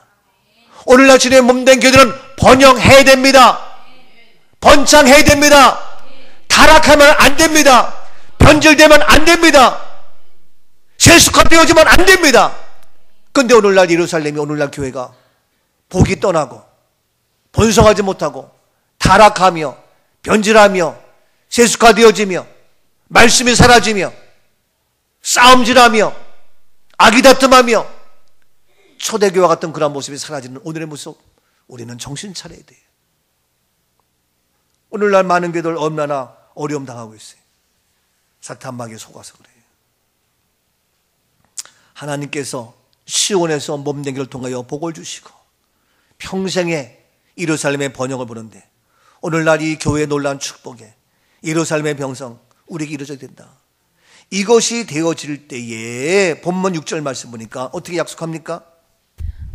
오늘날 주님의 몸된 교회들은 번영해야 됩니다. 번창해야 됩니다. 타락하면 안 됩니다. 변질되면 안 됩니다. 세습화되어지면 안 됩니다. 그런데 오늘날 예루살렘이, 오늘날 교회가 복이 떠나고 번성하지 못하고 타락하며 변질하며 세습화되어지며 말씀이 사라지며 싸움질하며 아기다툼하며 초대교와 같은 그런 모습이 사라지는 오늘의 모습, 우리는 정신 차려야 돼요. 오늘날 많은 교회들 얼마나 어려움 당하고 있어요. 사탄막에 속아서 그래요. 하나님께서 시온에서 몸된 길을 통하여 복을 주시고 평생에 예루살렘의 번영을 보는데, 오늘날 이 교회의 놀라운 축복에 예루살렘의 병성 우리에게 이루어져야 된다. 이것이 되어질 때에 본문 6절 말씀 보니까 어떻게 약속합니까?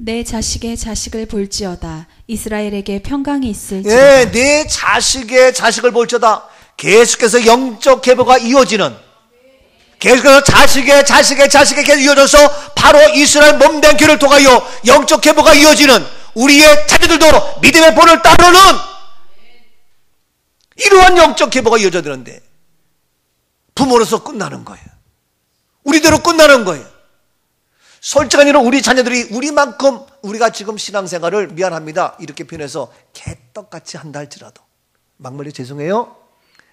내 자식의 자식을 볼지어다. 이스라엘에게 평강이 있을지어다. 네, 내 자식의 자식을 볼지어다. 계속해서 영적 계보가 이어지는, 계속해서 자식의 계속 이어져서 바로 이스라엘 몸된 교회를 통하여 영적 계보가 이어지는, 우리의 자녀들도 믿음의 본을 따르는 이러한 영적 계보가 이어져야 되는데, 부모로서 끝나는 거예요. 우리대로 끝나는 거예요. 솔직한 우리 자녀들이 우리만큼, 우리가 지금 신앙생활을, 미안합니다, 이렇게 표현해서 개떡같이 한다 할지라도, 막말로 죄송해요,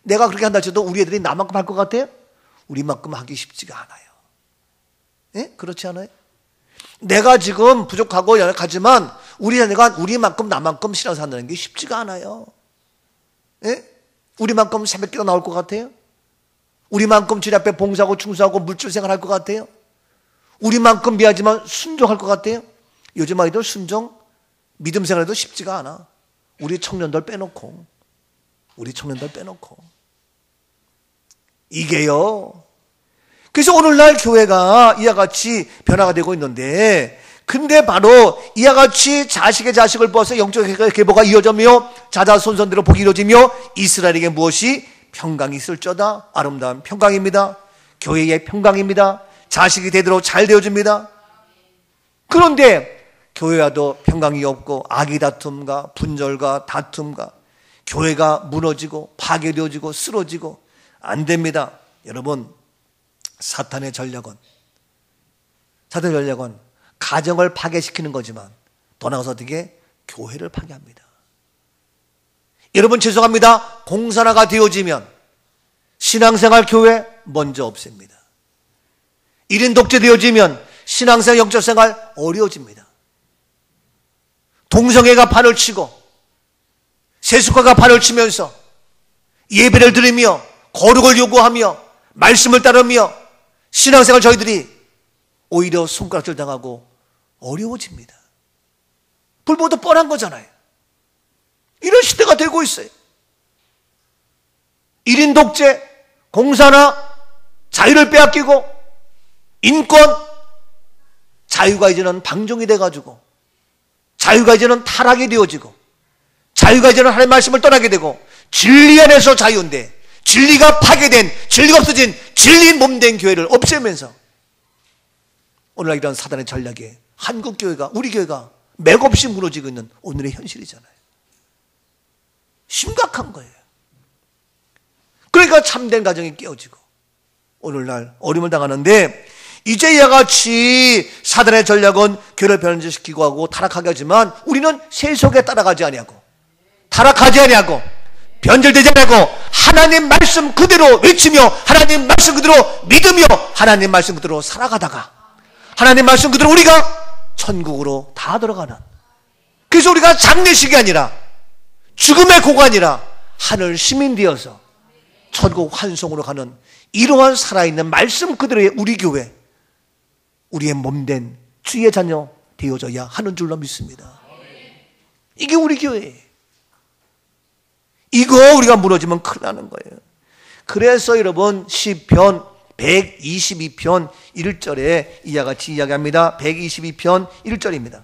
내가 그렇게 한다 할지라도 우리 애들이 나만큼 할 것 같아요? 우리만큼 하기 쉽지가 않아요. 예? 그렇지 않아요? 내가 지금 부족하고 연약하지만 우리 자녀가 우리만큼 나만큼 신앙생활 한다는 게 쉽지가 않아요. 예? 우리만큼 새벽기도 나올 것 같아요? 우리만큼 주님 앞에 봉사하고 충성하고 물질생활 할 것 같아요? 우리만큼 미하지만 순종할 것 같아요? 요즘 아이들 순종, 믿음생활도 쉽지가 않아. 우리 청년들 빼놓고 이게요. 그래서 오늘날 교회가 이와 같이 변화가 되고 있는데, 근데 바로 이와 같이 자식의 자식을 보아서 영적 계보가 이어지며 자자손손대로 복이 이루어지며 이스라엘에게 무엇이? 평강이 있을저다. 아름다운 평강입니다. 교회의 평강입니다. 자식이 되도록 잘 되어집니다. 그런데 교회와도 평강이 없고 아기다툼과 분절과 다툼과 교회가 무너지고 파괴되어지고 쓰러지고 안 됩니다. 여러분, 사탄의 전략은 가정을 파괴시키는 거지만 더 나아가서 어떻게 교회를 파괴합니다. 여러분 죄송합니다. 공산화가 되어지면 신앙생활 교회 먼저 없앱니다. 1인 독재 되어지면 신앙생활 영적생활 어려워집니다. 동성애가 판을 치고 세속화가 판을 치면서 예배를 드리며 거룩을 요구하며 말씀을 따르며 신앙생활 저희들이 오히려 손가락질 당하고 어려워집니다. 불보듯 뻔한 거잖아요. 이런 시대가 되고 있어요. 1인 독재, 공산화, 자유를 빼앗기고 인권, 자유가 이제는 방종이 돼가지고 자유가 이제는 타락이 되어지고 자유가 이제는 하나님의 말씀을 떠나게 되고 진리 안에서 자유인데 진리가 파괴된, 진리가 없어진 진리인 몸된 교회를 없애면서 오늘날 이런 사단의 전략에 한국 교회가, 우리 교회가 맥없이 무너지고 있는 오늘의 현실이잖아요. 심각한 거예요. 그러니까 참된 가정이 깨어지고 오늘날 어려움을 당하는데, 이제 이와 같이 사단의 전략은 교회를 변질시키고 하고 타락하게 하지만 우리는 세속에 따라가지 아니하고 타락하지 아니하고 변절되지 아니하고 하나님 말씀 그대로 외치며 하나님 말씀 그대로 믿으며 하나님 말씀 그대로 살아가다가 하나님 말씀 그대로 우리가 천국으로 다 들어가는, 그래서 우리가 장례식이 아니라 죽음의 고관이라 하늘 시민 되어서 천국 환송으로 가는 이러한 살아있는 말씀 그대로의 우리 교회, 우리의 몸된 주의 자녀 되어져야 하는 줄로 믿습니다. 이게 우리 교회예요. 이거 우리가 무너지면 큰일 나는 거예요. 그래서 여러분 시편 122편 1절에 이와 같이 이야기합니다. 122편 1절입니다.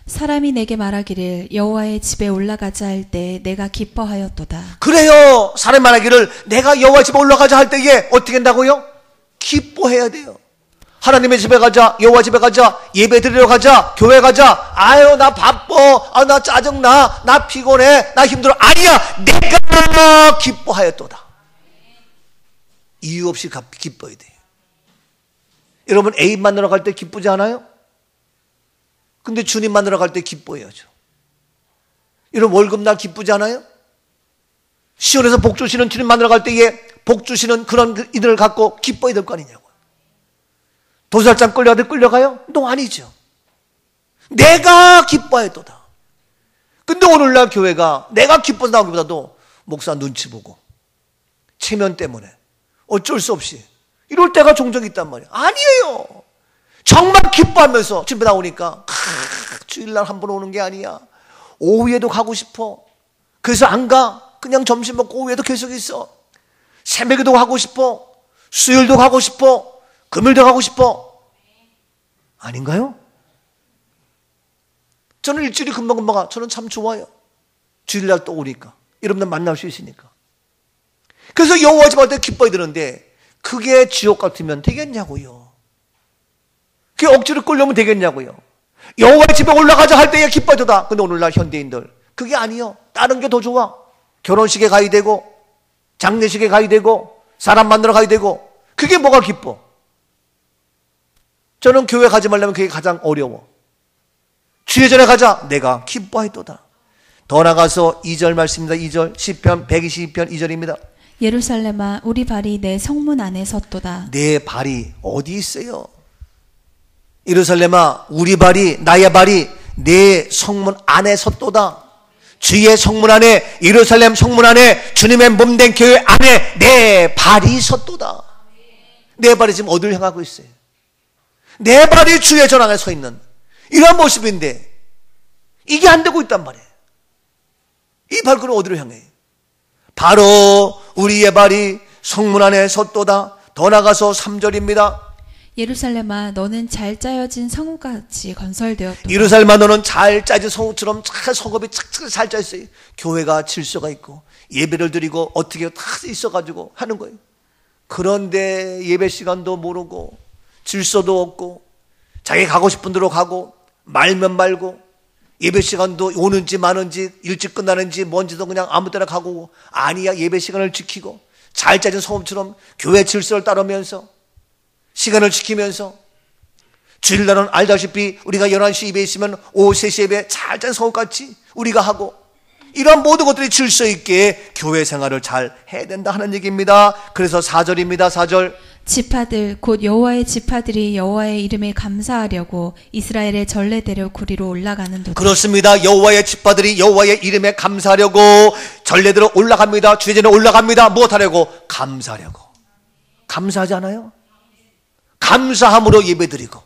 사람이 내게 말하기를 여호와의 집에 올라가자 할 때 내가 기뻐하였도다. 그래요. 사람이 말하기를 내가 여호와 집에 올라가자 할 때에 어떻게 한다고요? 기뻐해야 돼요. 하나님의 집에 가자, 여호와 집에 가자, 예배 드리러 가자, 교회 가자. 아유 나 바빠, 나 짜증나, 나 피곤해, 나 힘들어. 아니야, 내가 기뻐하였도다. 이유 없이 기뻐야 돼요. 여러분 애인 만나러 갈 때 기쁘지 않아요? 근데 주님 만나러 갈 때 기뻐해야죠. 여러분 월급날 기쁘지 않아요? 시온에서 복 주시는 주님 만나러 갈 때에 복 주시는 그런 이들을 갖고 기뻐해야 될 거 아니냐고. 도살장 끌려가요? 너 아니죠. 내가 기뻐했도다. 근데 오늘날 교회가 내가 기뻐서 나오기보다도 목사 눈치 보고 체면 때문에 어쩔 수 없이 이럴 때가 종종 있단 말이에요. 아니에요. 정말 기뻐하면서 집에 나오니까 주일날 한 번 오는 게 아니야. 오후에도 가고 싶어. 그래서 안 가. 그냥 점심 먹고 오후에도 계속 있어. 새벽에도 가고 싶어. 수요일도 가고 싶어. 금요일도 가고 싶어. 아닌가요? 저는 일주일이 금방금방 가. 저는 참 좋아요. 주일날 또 오니까 여러분들 만날 수 있으니까. 그래서 여호와 집 갈 때 기뻐야 되는데 그게 지옥 같으면 되겠냐고요. 그게 억지로 끌려오면 되겠냐고요. 여호와 집에 올라가자 할 때에 기뻐져다. 근데 오늘날 현대인들 그게 아니요. 다른 게 더 좋아. 결혼식에 가야 되고 장례식에 가야 되고 사람 만나러 가야 되고. 그게 뭐가 기뻐? 저는 교회 가지 말려면 그게 가장 어려워. 주의 전에 가자. 내가 기뻐했도다. 더 나가서 2절 말씀입니다. 2절 시편 122편 2절입니다. 예루살렘아 우리 발이 내 성문 안에 섰도다. 내 발이 어디 있어요? 예루살렘아 우리 발이, 나의 발이 내 성문 안에 섰도다. 주의 성문 안에, 예루살렘 성문 안에, 주님의 몸된 교회 안에 내 발이 섰도다. 내 발이 지금 어디를 향하고 있어요? 내 발이 주의 전 안에 서 있는 이런 모습인데 이게 안 되고 있단 말이에요. 이 발걸음 어디로 향해? 바로 우리의 발이 성문 안에 섰도다. 더 나가서 3절입니다. 예루살렘아 너는 잘 짜여진 성읍같이 건설되었도다. 예루살렘아 너는 잘 짜진 성읍처럼 성읍이 착착 잘 짜있어요. 교회가 질서가 있고 예배를 드리고 어떻게 다 있어가지고 하는 거예요. 그런데 예배 시간도 모르고 질서도 없고 자기 가고 싶은 대로 가고 말면 말고 예배 시간도 오는지 마는지 일찍 끝나는지 뭔지도 그냥 아무 때나 가고. 아니야, 예배 시간을 지키고 잘 짜진 성읍처럼 교회 질서를 따르면서 시간을 지키면서 주일날은 알다시피 우리가 11시 예배 있으면 오후 3시 예배 잘 잔 성읍같이 우리가 하고 이러한 모든 것들이 질서 있게 교회 생활을 잘 해야 된다 하는 얘기입니다. 그래서 4절입니다. 4절. 지파들 곧 여호와의 지파들이 여호와의 이름에 감사하려고 이스라엘의 전례대로 구리로 올라가는도다. 그렇습니다. 여호와의 지파들이 여호와의 이름에 감사하려고 전례대로 올라갑니다. 주제전에 올라갑니다. 무엇하려고? 감사하려고. 감사하지 않아요? 감사함으로 예배드리고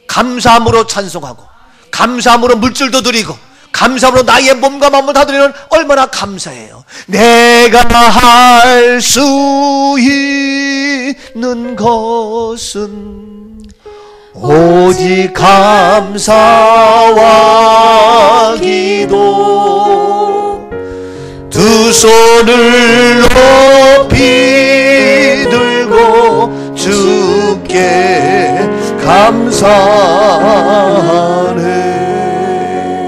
감사함으로 찬송하고 감사함으로 물질도 드리고 감사함으로 나의 몸과 마음을 다 드리는 얼마나 감사해요. 내가 할 수 있는 것은 오직 감사와 기도 두 손을 높이 들고 주께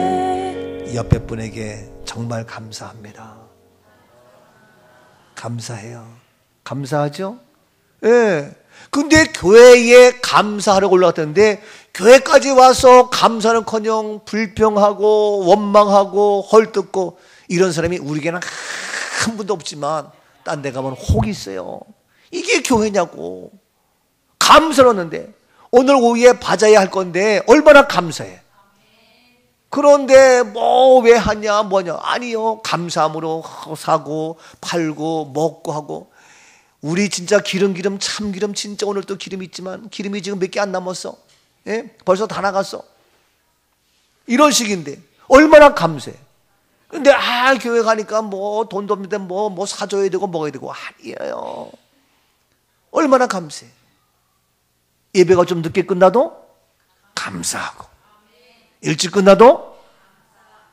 감사하네. 옆에 분에게 정말 감사합니다. 감사해요. 감사하죠? 예. 근데 교회에 감사하려고 올라갔는데 교회까지 와서 감사는커녕 불평하고 원망하고 헐뜯고 이런 사람이 우리에게는 한 분도 없지만 딴 데 가면 혹이 있어요. 이게 교회냐고. 감사했는데 오늘 오후에 바자야 할 건데 얼마나 감사해. 그런데 뭐 왜 하냐 뭐냐. 아니요. 감사함으로 사고 팔고 먹고 하고. 우리 진짜 기름 참기름 진짜 오늘 또 기름 있지만 기름이 지금 몇 개 안 남았어. 예? 벌써 다 나갔어. 이런 식인데 얼마나 감사해. 근데 교회 가니까 뭐 돈도 없는데 뭐 사줘야 되고 먹어야 되고. 아니에요. 얼마나 감사해. 예배가 좀 늦게 끝나도 감사하고 일찍 끝나도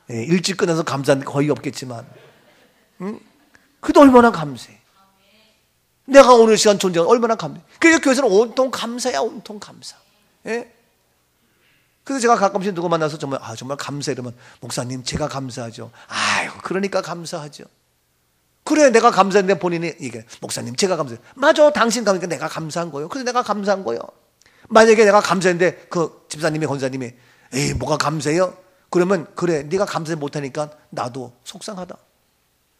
일찍 끝나서 감사한 게 거의 없겠지만 그래도 얼마나 감사해. 내가 오늘 시간 존재하는 얼마나 감사해. 그래서 교회에서는 온통 감사야. 온통 감사. 예? 그래서 제가 가끔씩 누구 만나서 정말 감사해 이러면 목사님 제가 감사하죠. 아이고 그러니까 감사하죠. 그래 내가 감사한데 본인이 이게 목사님 제가 감사해요. 맞아 당신 감사하니까 내가 감사한 거예요. 그래서 내가 감사한 거예요. 만약에 내가 감사했는데 그 집사님이 권사님이 에이 뭐가 감사해요? 그러면 그래 네가 감사 못하니까 나도 속상하다.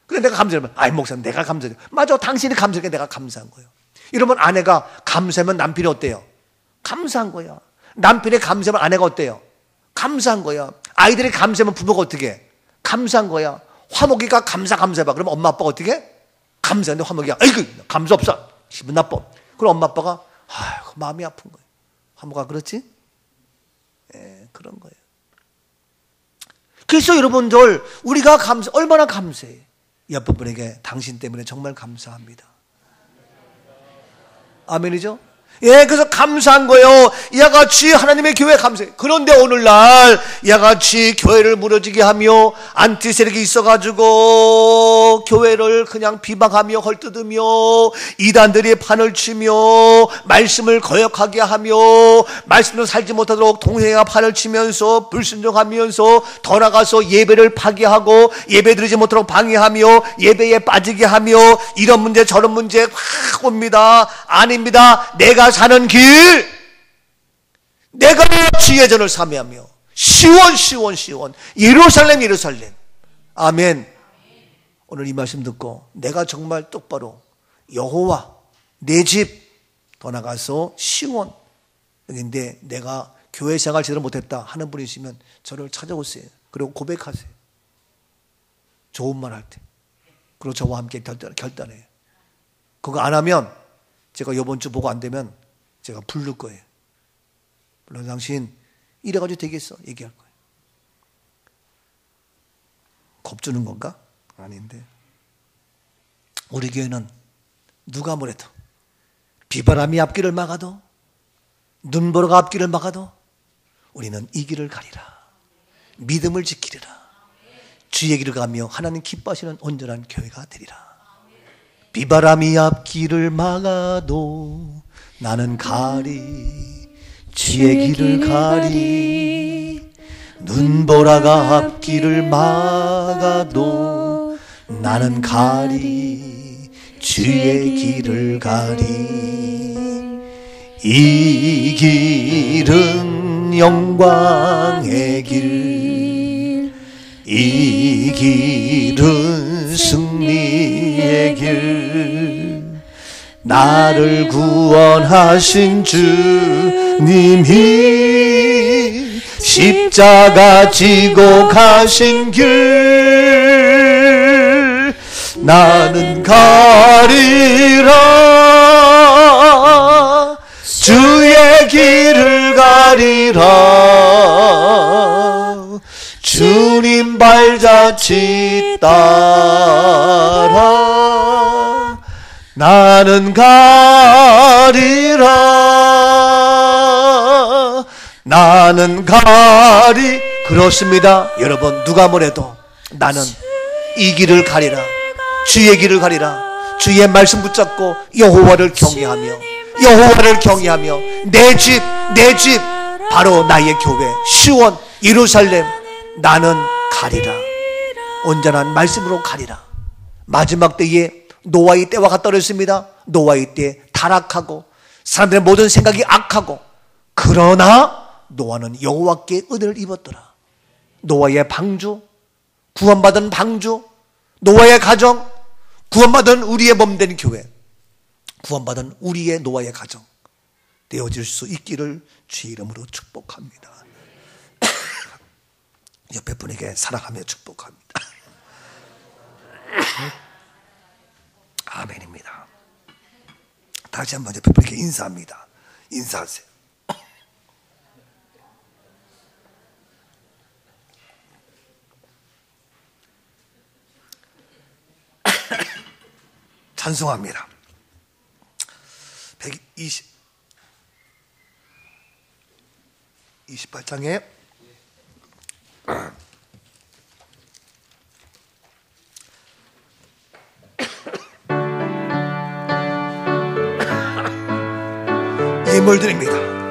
그래 내가 감사하면 아이 목사님 내가 감사해요. 맞아 당신이 감사하니까 내가 감사한 거예요. 이러면 아내가 감사하면 남편이 어때요? 감사한 거야. 남편이 감사하면 아내가 어때요? 감사한 거야. 아이들이 감사하면 부모가 어떻게 해? 감사한 거야. 화목이가 감사해봐. 그러면 엄마 아빠가 어떻게 해? 감사한데 화목이가 아이고 감사 없어. 기분 나빠. 그럼 엄마 아빠가 아이고 마음이 아픈 거예요. 화목아 그렇지? 예, 그런 거예요. 그래서 여러분들 우리가 얼마나 감사해. 옆에 분에게 당신 때문에 정말 감사합니다. 아멘이죠? 예, 그래서 감사한 거예요. 이와같이 하나님의 교회 감사해. 그런데 오늘날 이와같이 교회를 무너지게 하며 안티 세력이 있어가지고 교회를 그냥 비방하며 헐뜯으며 이단들이 판을 치며 말씀을 거역하게 하며 말씀으로 살지 못하도록 동생이가 판을 치면서 불순종하면서 더 나가서 예배를 파괴하고 예배 드리지 못하도록 방해하며 예배에 빠지게 하며 이런 문제 저런 문제 확 옵니다. 아닙니다. 내가 사는 길, 내가 지혜전을 삼회하며 시원 예루살렘 아멘. 오늘 이 말씀 듣고 내가 정말 똑바로 여호와 내 집 더 나가서 시원 여기인데 내가 교회 생활 제대로 못했다 하는 분이 있으면 저를 찾아오세요. 그리고 고백하세요. 좋은 말 할 때. 그리고 저와 함께 결단해요. 그거 안 하면 제가 이번 주 보고 안 되면 제가 부를 거예요. 물론 당신 이래가지고 되겠어? 얘기할 거예요. 겁주는 건가? 아닌데 우리 교회는 누가 뭐래도 비바람이 앞길을 막아도 눈보라가 앞길을 막아도 우리는 이 길을 가리라. 믿음을 지키리라. 주의 길을 가며 하나님 기뻐하시는 온전한 교회가 되리라. 비바람이 앞길을 막아도 나는 가리 주의 길을 가리. 눈보라가 앞길을 막아도 나는 가리 주의 길을 가리. 이 길은 영광의 길, 이 길은 승리의 길, 나를 구원하신 주님이 십자가 지고 가신 길, 나는 가리라, 주의 길을 가리라, 주님 발자취 따라 나는 가리라, 나는 그렇습니다. 여러분, 누가 뭐래도 나는 이 길을 가리라, 주의 길을 가리라, 주의 말씀 붙잡고 여호와를 경외하며 내 집 바로 나의 교회 시온 예루살렘, 나는 가리라, 온전한 말씀으로 가리라. 마지막 때에 노아의 때와 같다 그랬습니다. 노아의 때 타락하고 사람들의 모든 생각이 악하고, 그러나 노아는 여호와께 은혜를 입었더라. 노아의 방주, 구원받은 방주, 노아의 가정, 구원받은 우리의 몸된 교회, 구원받은 우리의 노아의 가정 되어질 수 있기를 주의 이름으로 축복합니다. 옆에 분에게 사랑하며 축복합니다. 아멘입니다. 다시 한번 옆에 분에게 인사합니다. 인사하세요. 찬송합니다. 28장에 예물 드립니다.